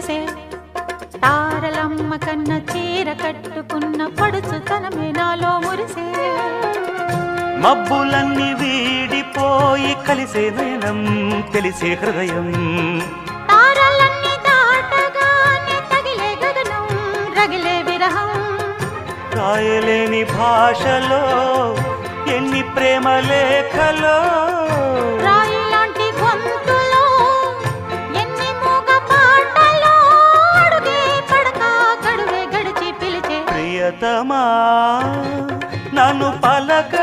మెరిసే తారలమ్మ కన్న చీర కట్టుకున్న పడుచుతనమే నాలో మురిసే మబ్బులన్నీ వీడిపోయి కలిసే నయనం తెలిసే హృదయం తారలన్నీ దాటగానే తగిలే గగనం రగిలే విరహం రాయలేని భాషలో ఎన్ని ప్రేమ లేఖలో రాయిలాంటి గొంతులో ఎన్ని మూగ పాటలో అడుగే పడక గడువే గడిచి పిలిచే ప్రియతమా నన్ను పలక